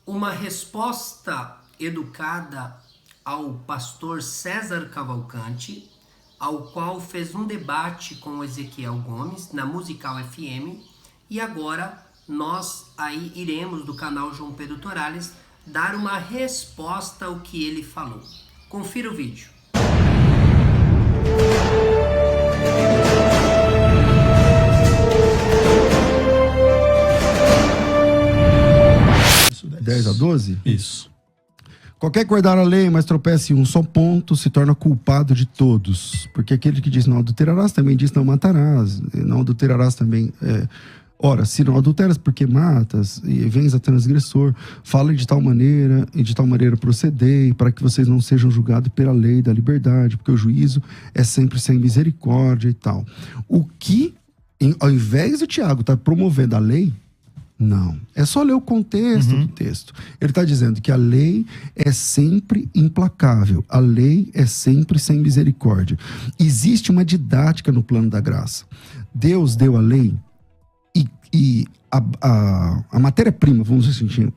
uma resposta educada ao pastor César Cavalcante, ao qual fez um debate com o Ezequiel Gomes na Musical FM, e agora nós aí iremos do canal João Pedro Torales dar uma resposta ao que ele falou. Confira o vídeo. Isso, 10 a 12? Isso. Qualquer que guardar a lei, mas tropece em um só ponto, se torna culpado de todos. Porque aquele que diz não adulterarás, também diz não matarás. Não adulterarás também... Ora, se não adulteras, porque matas, e vens a transgressor, fala de tal maneira, e de tal maneira procedei, para que vocês não sejam julgados pela lei da liberdade, porque o juízo é sempre sem misericórdia e tal. O que, ao invés do Tiago estar promovendo a lei, não. É só ler o contexto do texto. Ele está dizendo que a lei é sempre implacável. A lei é sempre sem misericórdia. Existe uma didática no plano da graça. Deus deu a lei e a matéria-prima, vamos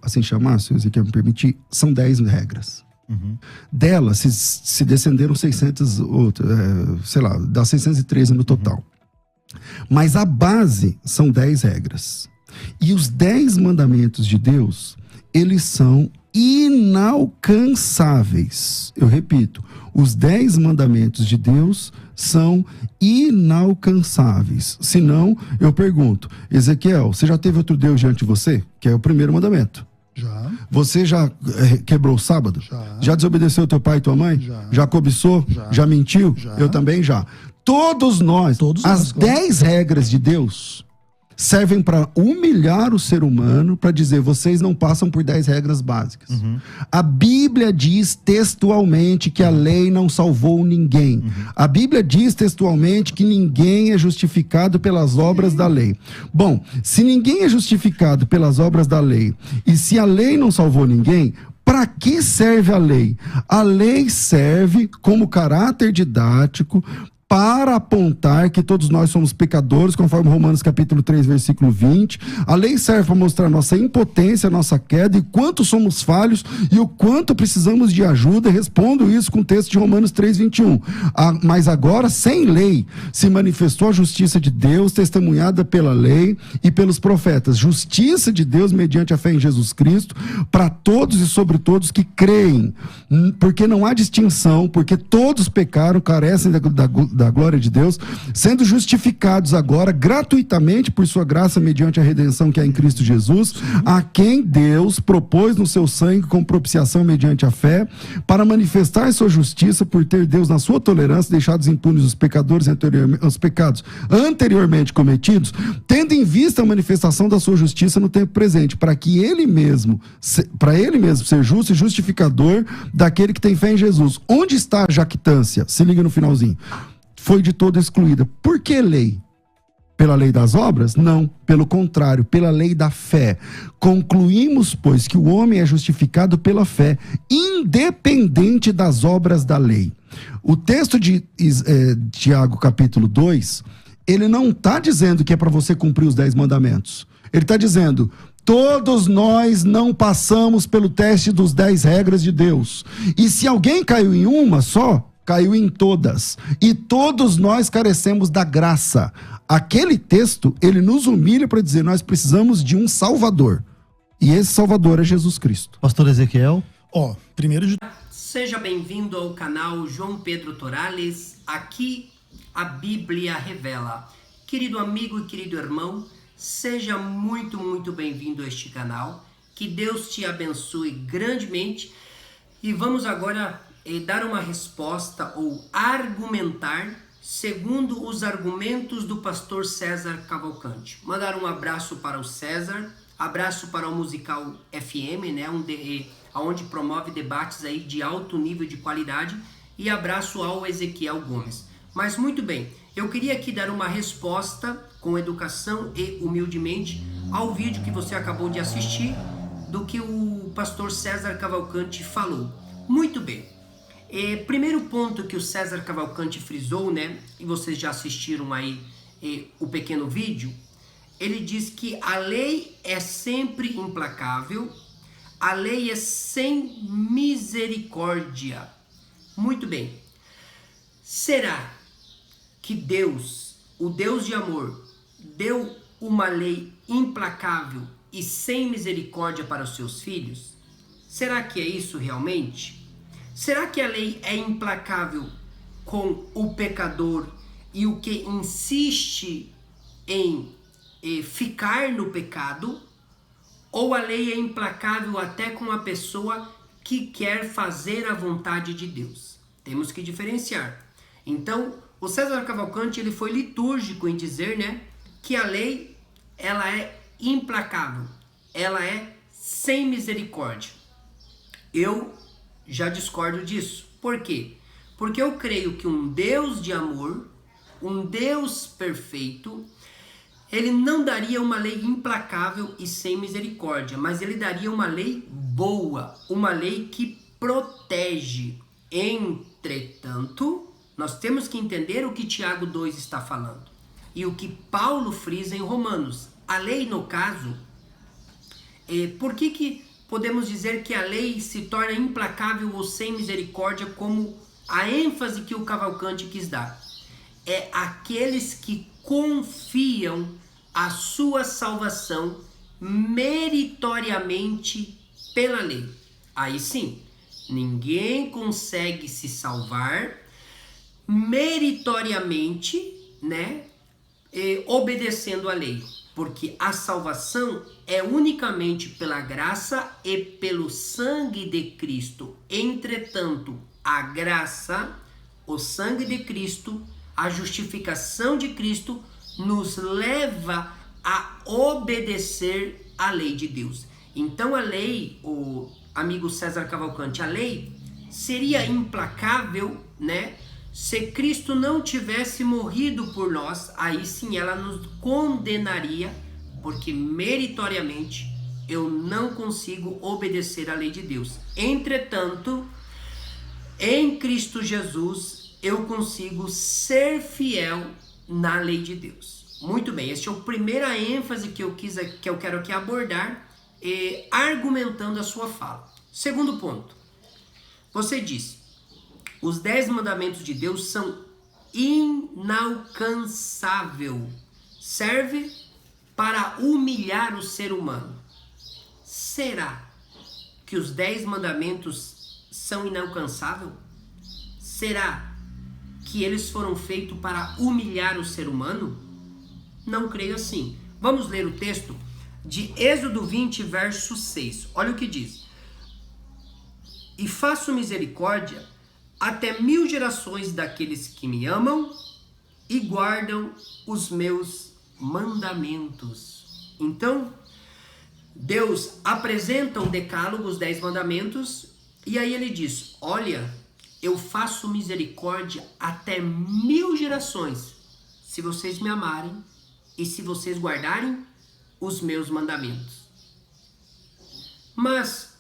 assim chamar, se o Ezequiel me permitir, são 10 regras. Delas se descenderam 600, dá 613 no total. Mas a base são 10 regras. E os 10 mandamentos de Deus, eles são inalcançáveis. Eu repito, os 10 mandamentos de Deus são inalcançáveis. Se não, eu pergunto, Ezequiel, você já teve outro Deus diante de você? Que é o primeiro mandamento. Já. Você já quebrou o sábado? Já desobedeceu teu pai e tua mãe? Já cobiçou? Já mentiu? Eu também já. Todos nós, as 10 regras de Deus servem para humilhar o ser humano, para dizer, vocês não passam por 10 regras básicas. A Bíblia diz textualmente que a lei não salvou ninguém. A Bíblia diz textualmente que ninguém é justificado pelas obras da lei. Bom, se ninguém é justificado pelas obras da lei, e se a lei não salvou ninguém, para que serve a lei? A lei serve como caráter didático para apontar que todos nós somos pecadores, conforme Romanos capítulo 3, versículo 20. A lei serve para mostrar nossa impotência, nossa queda, e quanto somos falhos, e o quanto precisamos de ajuda. Respondo isso com o texto de Romanos 3, 21. Mas agora, sem lei, se manifestou a justiça de Deus, testemunhada pela lei e pelos profetas. Justiça de Deus mediante a fé em Jesus Cristo, para todos e sobre todos que creem. Porque não há distinção, porque todos pecaram, carecem da glória de Deus, sendo justificados agora gratuitamente por sua graça mediante a redenção que há em Cristo Jesus, a quem Deus propôs no seu sangue como propiciação mediante a fé, para manifestar sua justiça por ter Deus na sua tolerância deixado impunes os pecadores os pecados anteriormente cometidos, tendo em vista a manifestação da sua justiça no tempo presente, para ele mesmo ser justo e justificador daquele que tem fé em Jesus. Onde está a jactância? Se liga no finalzinho. Foi de todo excluída. Por que lei? Pela lei das obras? Não, pelo contrário, pela lei da fé. Concluímos, pois, que o homem é justificado pela fé, independente das obras da lei. O texto de Tiago, capítulo 2, ele não está dizendo que é para você cumprir os 10 mandamentos. Ele está dizendo, todos nós não passamos pelo teste dos 10 regras de Deus. E se alguém caiu em uma só, caiu em todas, e todos nós carecemos da graça. Aquele texto, ele nos humilha para dizer, nós precisamos de um Salvador, e esse Salvador é Jesus Cristo. Pastor Ezequiel, primeiro de... Seja bem-vindo ao canal João Pedro Torales, aqui a Bíblia revela. Querido amigo e querido irmão, seja muito, muito bem-vindo a este canal, que Deus te abençoe grandemente, e vamos agora dar uma resposta ou argumentar segundo os argumentos do pastor César Cavalcante. Mandar um abraço para o César, abraço para o Musical FM, né, onde promove debates aí de alto nível de qualidade, e abraço ao Ezequiel Gomes. Mas muito bem, eu queria aqui dar uma resposta com educação e humildemente ao vídeo que você acabou de assistir do que o pastor César Cavalcante falou. Muito bem. Primeiro ponto que o César Cavalcante frisou, né, e vocês já assistiram aí o pequeno vídeo, ele diz que a lei é sempre implacável, a lei é sem misericórdia. Muito bem. Será que Deus, o Deus de amor, deu uma lei implacável e sem misericórdia para os seus filhos? Será que é isso realmente? Será que a lei é implacável com o pecador e o que insiste em ficar no pecado? Ou a lei é implacável até com a pessoa que quer fazer a vontade de Deus? Temos que diferenciar. Então, o César Cavalcante ele foi litúrgico em dizer, né, que a lei ela é implacável, ela é sem misericórdia. Eu já discordo disso. Por quê? Porque eu creio que um Deus de amor, um Deus perfeito, ele não daria uma lei implacável e sem misericórdia, mas ele daria uma lei boa, uma lei que protege. Entretanto, nós temos que entender o que Tiago 2 está falando e o que Paulo frisa em Romanos. A lei, no caso, por que podemos dizer que a lei se torna implacável ou sem misericórdia, como a ênfase que o Cavalcante quis dar? É aqueles que confiam a sua salvação meritoriamente pela lei. Aí sim, ninguém consegue se salvar meritoriamente, né, obedecendo a lei, porque a salvação é unicamente pela graça e pelo sangue de Cristo. Entretanto, a graça, o sangue de Cristo, a justificação de Cristo nos leva a obedecer à lei de Deus. Então a lei, o amigo César Cavalcante, a lei seria implacável, né? Se Cristo não tivesse morrido por nós, aí sim ela nos condenaria, porque meritoriamente eu não consigo obedecer à lei de Deus. Entretanto, em Cristo Jesus, eu consigo ser fiel na lei de Deus. Muito bem, esta é a primeira ênfase que eu quero aqui abordar, argumentando a sua fala. Segundo ponto, você disse, os 10 mandamentos de Deus são inalcançáveis, serve para humilhar o ser humano. Será que os 10 mandamentos são inalcançáveis? Será que eles foram feitos para humilhar o ser humano? Não creio assim. Vamos ler o texto de Êxodo 20, verso 6. Olha o que diz. E faço misericórdia até 1000 gerações daqueles que me amam e guardam os meus mandamentos. Então, Deus apresenta um decálogo, os 10 mandamentos, e aí ele diz, olha, eu faço misericórdia até 1000 gerações, se vocês me amarem e se vocês guardarem os meus mandamentos. Mas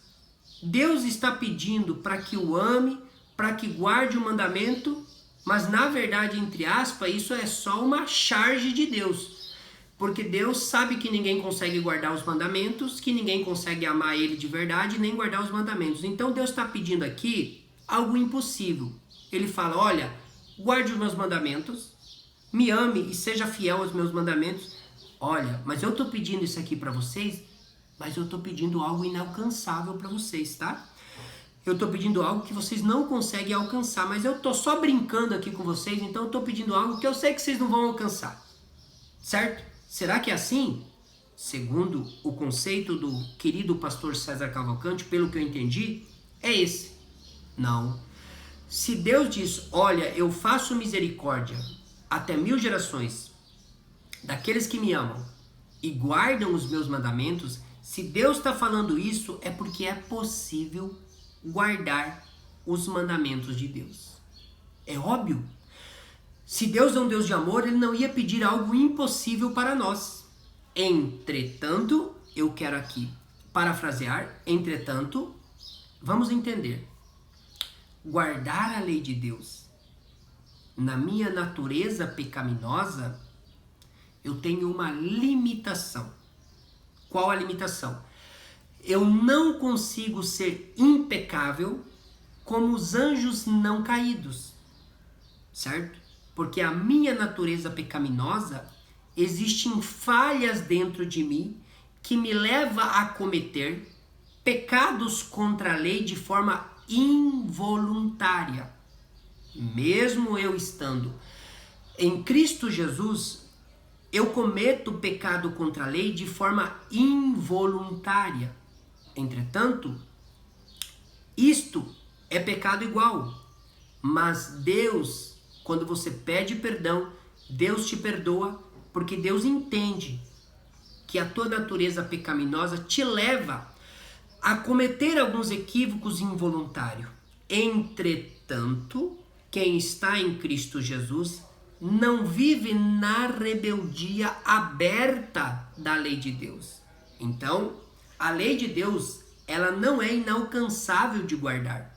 Deus está pedindo para que o ame, para que guarde o mandamento, mas na verdade, entre aspas, isso é só uma charge de Deus. Porque Deus sabe que ninguém consegue guardar os mandamentos, que ninguém consegue amar Ele de verdade, nem guardar os mandamentos. Então Deus está pedindo aqui algo impossível. Ele fala, olha, guarde os meus mandamentos, me ame e seja fiel aos meus mandamentos. Olha, mas eu estou pedindo isso aqui para vocês, mas eu estou pedindo algo inalcançável para vocês, tá? Eu estou pedindo algo que vocês não conseguem alcançar, mas eu estou só brincando aqui com vocês, então eu estou pedindo algo que eu sei que vocês não vão alcançar, certo? Será que é assim? Segundo o conceito do querido pastor César Cavalcante, pelo que eu entendi, é esse. Não. Se Deus diz, olha, eu faço misericórdia até 1000 gerações daqueles que me amam e guardam os meus mandamentos, se Deus está falando isso, é porque é possível guardar os mandamentos de Deus. É óbvio. Se Deus é um Deus de amor, Ele não ia pedir algo impossível para nós. Entretanto, eu quero aqui parafrasear, entretanto, vamos entender. Guardar a lei de Deus na minha natureza pecaminosa, eu tenho uma limitação. Qual a limitação? eu não consigo ser impecável como os anjos não caídos, certo? Porque a minha natureza pecaminosa, existem falhas dentro de mim que me leva a cometer pecados contra a lei de forma involuntária. Mesmo eu estando em Cristo Jesus, eu cometo pecado contra a lei de forma involuntária. Entretanto, isto é pecado igual. Mas Deus, quando você pede perdão, Deus te perdoa, porque Deus entende que a tua natureza pecaminosa te leva a cometer alguns equívocos involuntários. Entretanto, quem está em Cristo Jesus não vive na rebeldia aberta da lei de Deus. Então, a lei de Deus, ela não é inalcançável de guardar.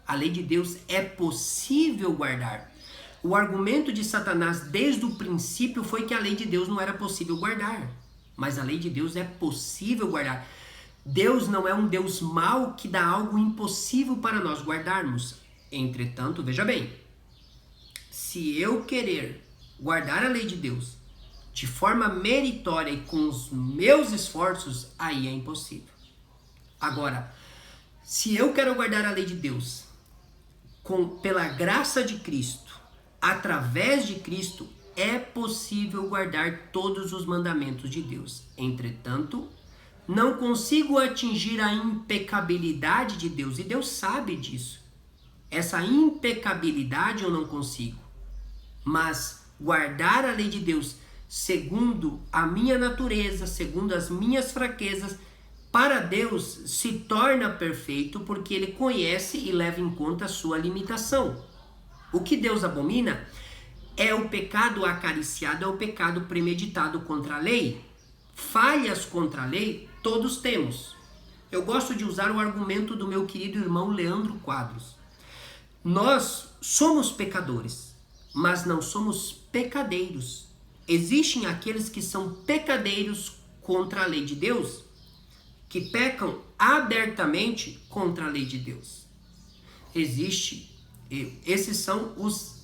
A lei de Deus é possível guardar. O argumento de Satanás desde o princípio foi que a lei de Deus não era possível guardar. Mas a lei de Deus é possível guardar. Deus não é um Deus mau que dá algo impossível para nós guardarmos. Entretanto, veja bem, se eu querer guardar a lei de Deus de forma meritória e com os meus esforços, aí é impossível. Agora, se eu quero guardar a lei de Deus pela graça de Cristo, através de Cristo, é possível guardar todos os mandamentos de Deus. Entretanto, não consigo atingir a impecabilidade de Deus, e Deus sabe disso. Essa impecabilidade eu não consigo. Mas guardar a lei de Deus segundo a minha natureza, segundo as minhas fraquezas, para Deus se torna perfeito porque Ele conhece e leva em conta a sua limitação. O que Deus abomina é o pecado acariciado, é o pecado premeditado contra a lei. Falhas contra a lei todos temos. Eu gosto de usar o argumento do meu querido irmão Leandro Quadros. Nós somos pecadores, mas não somos pecadeiros. Existem aqueles que são pecadeiros contra a lei de Deus, que pecam abertamente contra a lei de Deus. Esses são os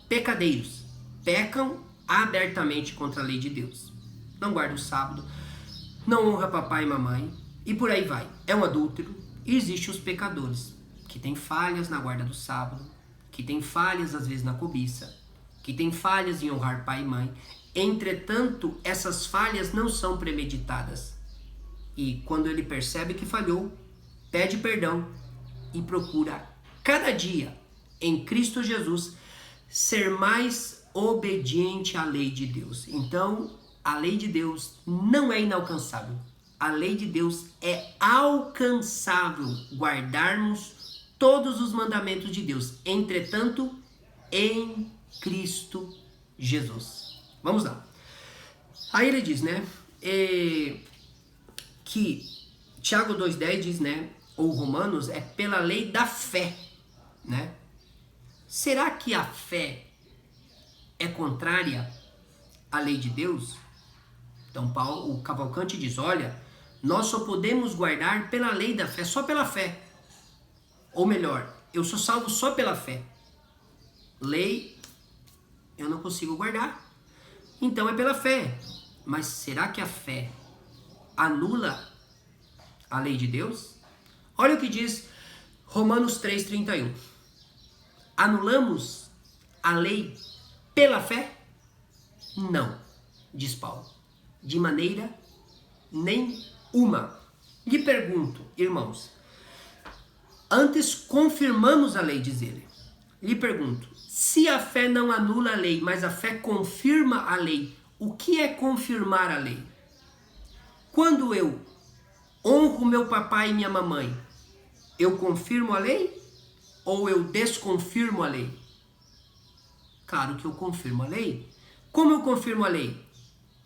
pecadeiros, pecam abertamente contra a lei de Deus. Não guarda o sábado, não honra papai e mamãe, e por aí vai. É um adúltero. E existem os pecadores, que têm falhas na guarda do sábado, que têm falhas às vezes na cobiça, que têm falhas em honrar pai e mãe. Entretanto, essas falhas não são premeditadas. E quando ele percebe que falhou, pede perdão e procura cada dia em Cristo Jesus ser mais obediente à lei de Deus. Então, a lei de Deus não é inalcançável. A lei de Deus é alcançável, guardarmos todos os mandamentos de Deus. Entretanto, em Cristo Jesus. Vamos lá. Aí ele diz, né? Que Tiago 2,10 diz, né? Ou Romanos, é pela lei da fé, né? Será que a fé é contrária à lei de Deus? Então o Cavalcante diz, olha, nós só podemos guardar pela lei da fé, só pela fé. Ou melhor, eu sou salvo só pela fé. Lei, eu não consigo guardar. Então é pela fé. Mas será que a fé anula a lei de Deus? Olha o que diz Romanos 3,31. Anulamos a lei pela fé? Não, diz Paulo. De maneira nenhuma. Lhe pergunto, irmãos, antes confirmamos a lei, diz ele. Lhe pergunto, se a fé não anula a lei, mas a fé confirma a lei, o que é confirmar a lei? Quando eu honro meu papai e minha mamãe, eu confirmo a lei ou eu desconfirmo a lei? Claro que eu confirmo a lei. Como eu confirmo a lei?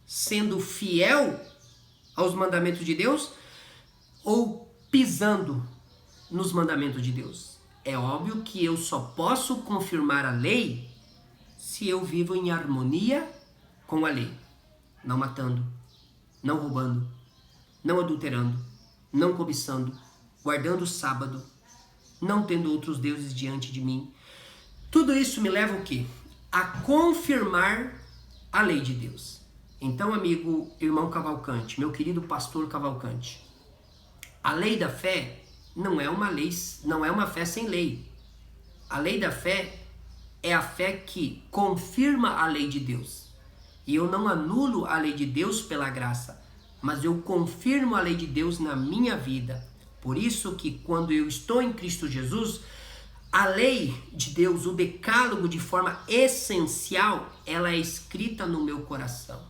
Sendo fiel aos mandamentos de Deus ou pisando nos mandamentos de Deus? É óbvio que eu só posso confirmar a lei se eu vivo em harmonia com a lei. Não matando, não roubando, não adulterando, não cobiçando, guardando o sábado, não tendo outros deuses diante de mim. Tudo isso me leva o quê? A confirmar a lei de Deus. Então, amigo, irmão Cavalcante, meu querido pastor Cavalcante, a lei da fé não é uma fé sem lei. A lei da fé é a fé que confirma a lei de Deus. E eu não anulo a lei de Deus pela graça, mas eu confirmo a lei de Deus na minha vida. Por isso que quando eu estou em Cristo Jesus, a lei de Deus, o decálogo de forma essencial, ela é escrita no meu coração.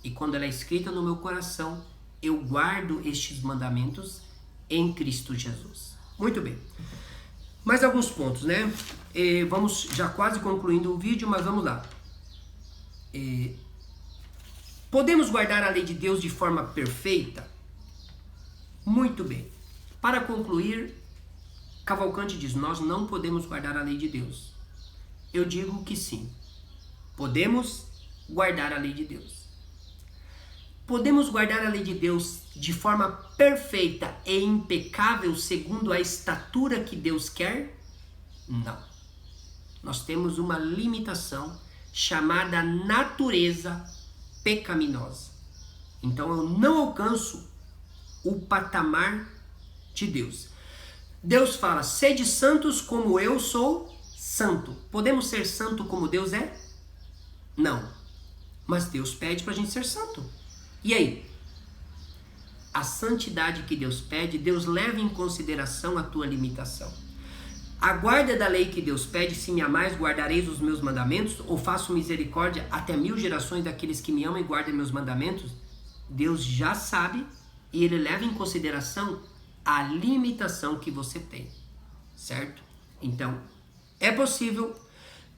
E quando ela é escrita no meu coração, eu guardo estes mandamentos em Cristo Jesus. Muito bem. Mais alguns pontos, né? Vamos já quase concluindo o vídeo, mas vamos lá. Podemos guardar a lei de Deus de forma perfeita? Muito bem. Para concluir, Cavalcante diz, nós não podemos guardar a lei de Deus. Eu digo que sim. Podemos guardar a lei de Deus. Podemos guardar a lei de Deus de forma perfeita e impecável segundo a estatura que Deus quer? Não. Nós temos uma limitação chamada natureza pecaminosa. Então eu não alcanço o patamar de Deus. Deus fala, sede santos como eu sou santo. Podemos ser santo como Deus é? Não. Mas Deus pede para a gente ser santo. E aí? A santidade que Deus pede, Deus leva em consideração a tua limitação. A guarda da lei que Deus pede, se me amais, guardareis os meus mandamentos, ou faço misericórdia até 1000 gerações daqueles que me amam e guardam meus mandamentos? Deus já sabe e Ele leva em consideração a limitação que você tem, certo? Então, é possível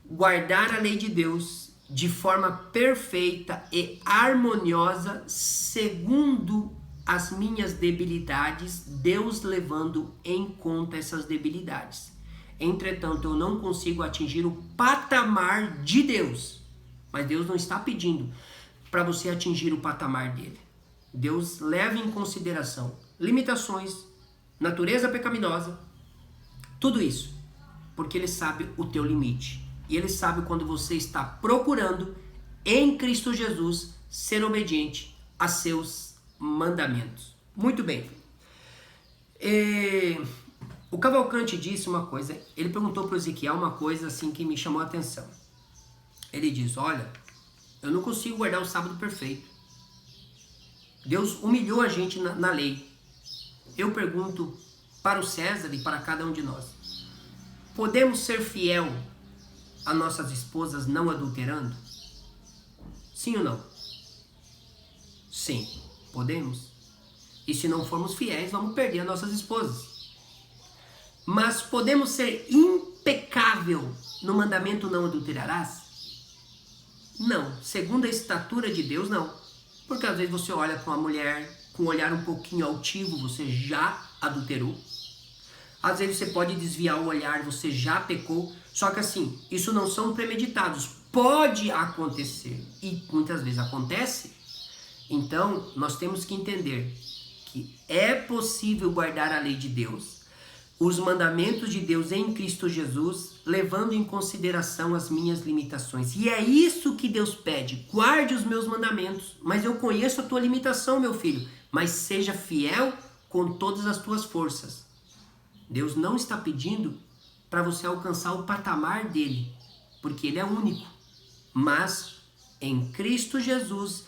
guardar a lei de Deus de forma perfeita e harmoniosa segundo as minhas debilidades, Deus levando em conta essas debilidades. Entretanto, eu não consigo atingir o patamar de Deus, mas Deus não está pedindo para você atingir o patamar dele. Deus leva em consideração limitações, natureza pecaminosa, tudo isso, porque Ele sabe o teu limite. E Ele sabe quando você está procurando, em Cristo Jesus, ser obediente a seus mandamentos. Muito bem. O Cavalcante disse uma coisa, ele perguntou para o Ezequiel uma coisa assim que me chamou a atenção. Ele diz, olha, eu não consigo guardar o sábado perfeito. Deus humilhou a gente na lei. Eu pergunto para o César e para cada um de nós, podemos ser fiel a nossas esposas não adulterando? Sim ou não? Sim, podemos. E se não formos fiéis, vamos perder as nossas esposas. Mas podemos ser impecável no mandamento não adulterarás? Não, segundo a estatura de Deus, não. Porque às vezes você olha para uma mulher com um olhar um pouquinho altivo, você já adulterou. Às vezes você pode desviar o olhar, você já pecou. Só que assim, isso não são premeditados. Pode acontecer. E muitas vezes acontece. Então, nós temos que entender que é possível guardar a lei de Deus, os mandamentos de Deus em Cristo Jesus, levando em consideração as minhas limitações. E é isso que Deus pede. Guarde os meus mandamentos. Mas eu conheço a tua limitação, meu filho. Mas seja fiel com todas as tuas forças. Deus não está pedindo para você alcançar o patamar dele, porque ele é único. Mas em Cristo Jesus,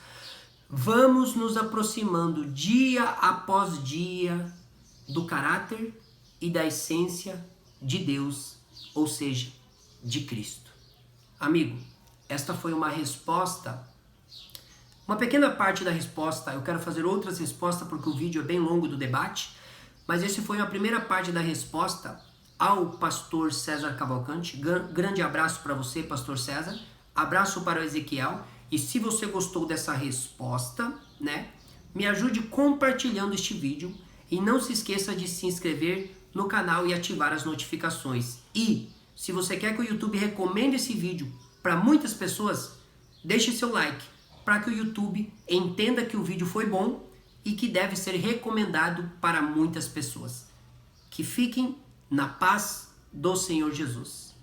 vamos nos aproximando dia após dia do caráter e da essência de Deus, ou seja, de Cristo. Amigo, esta foi uma resposta, uma pequena parte da resposta. Eu quero fazer outras respostas porque o vídeo é bem longo do debate, mas esse foi a primeira parte da resposta ao pastor César Cavalcante. Grande abraço para você, pastor César. Abraço para o Ezequiel. E se você gostou dessa resposta, né, me ajude compartilhando este vídeo e não se esqueça de se inscrever no canal e ativar as notificações. E se você quer que o YouTube recomende esse vídeo para muitas pessoas, deixe seu like para que o YouTube entenda que o vídeo foi bom e que deve ser recomendado para muitas pessoas. Que fiquem na paz do Senhor Jesus.